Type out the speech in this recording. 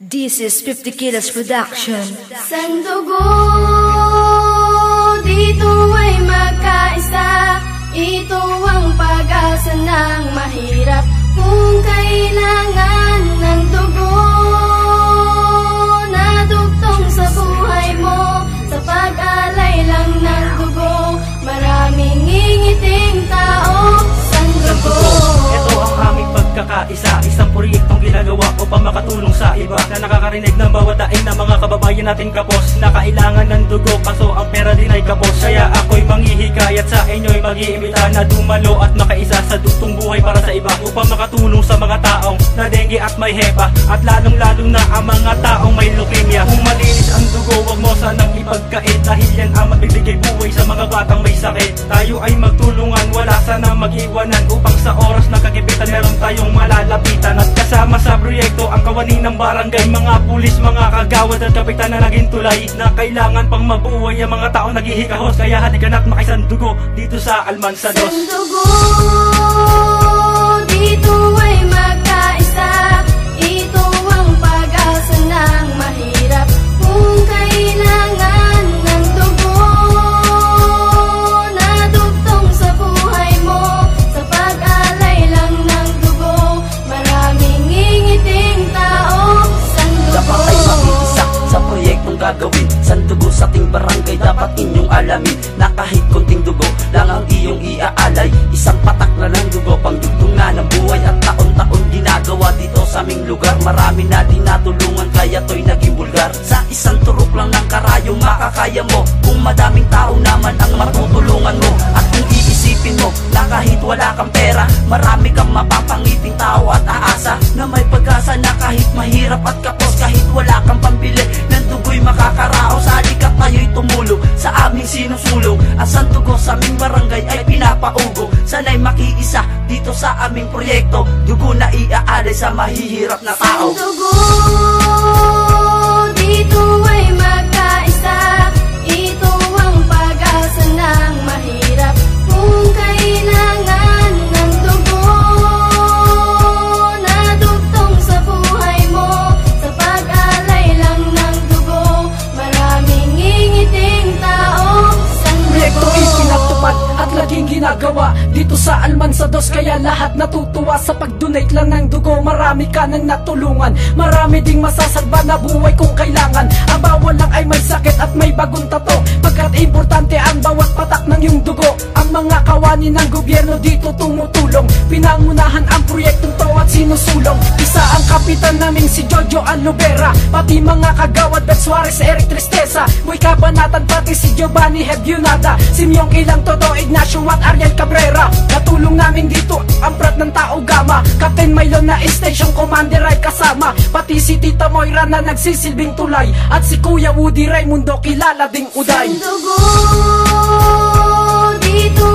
This is 50 Kilos Production. Sandugo, dito ay magkaisa. Ito ang pag-asa ng mahirap. Kung kailangan ng dugo na dugtong sa buhay mo, sa pag-alay lang ng dugo, maraming ngingiting tao. Sandugo, ito ang aming pagkakaisa. Isang proyektong ginagawa upang makatulong sa iba na nakakarinig ng bawat daing ng mga kababayan natin kapos na kailangan ng dugo, kaso ang pera din ay kapos. Kaya ako'y manghihikayat sa inyo'y mag-iimbita na dumalo at makaisa sa dugtong buhay para sa iba, upang makatulong sa mga taong na dengue at may hepa, at lalong-lalong na ang mga taong may leukemia. Kung malinis ang dugo, wag mo sanang ipagkait, dahil yan ang magbibigay buhay sa mga batang may sakit. Tayo ay magtulungan, wala sana mag-iwanan, upang sa oras na kagipitan meron tayong malalapitan. At kasama sa proyekto ang kawani ng barangay, mga pulis, mga kagawad at kapitan na naging tulay, na kailangan pang mabuhay ang mga taong naghihikahos. Kaya halika na't makisang dugo dito sa Almansa 2. sandugo, dito ay magkaisa. Ito ang pag-asa ng mahirap. Kung kailangan ng dugo na dugtong sa buhay mo, sa pag-alay lang ng dugo, maraming ngingiting tao. Sandugo, dapat ay makiisa sa proyektong gagawin. Sandugo sa ating barangay, dapat inyong alamin na kahit konting dugo lang ang iyong iaalay, isang patak na ng dugo, pangdugtong na ng buhay. At taon-taon ginagawa dito sa aming lugar. Marami na din natulungan, kaya to'y naging bulgar. Sa isang turok lang ng karayong makakaya mo, kung madaming tao naman ang matutulungan mo. At kung iisipin mo na kahit wala kang pera, marami kang mapapangiting tao at aasa na may pag-asa na kahit mahirap at kapos, kahit wala kang pambili ng dugo'y makakaraos. Halika tayo'y tumulong sa aming sinusulong. Ang sandugo sa aming barangay ay pinapaugo. Sana'y makiisa dito sa aming proyekto, dugo na iaalay sa mahihirap na tao. sandugo, dito ay magkaisa. Ito ang pag-asa ng mahirap. Kung kailangan ng dugo na dugtong sa buhay mo, sa pag-alay lang ng dugo, maraming ngingiting tao. Proyekto Sandugo, ikinatupad at laging ginagawa dito sa Almansa 2, kaya lahat natutuwa sa pag-donate lang ng dugo. Marami ka nang natulungan, marami ding masasalba na buhay kung kailangan. Ang bawal lang ay may sakit at may bagong tato, pagkat importante ang bawat patak ng iyong dugo. Ang mga kawani ng gobyerno dito tumutulong, pinangunahan ang proyektong to at sinusulong. Isa ang kapitan naming si Jojo Alubera, pati mga kagawad Beth Suarez, Eric Tristeza, Boy Kabanatan, pati si Giovanni Hebionada, Simeong Ilang, Toto Ignacio at Ariel Cabrera. Natulong namin dito ang prat ng Tao Gama, Captain Milo na Station Commander ay kasama, pati si Tita Moira na nagsisilbing tulay, at si Kuya Woody Raimundo kilala ding uday. sandugo, dito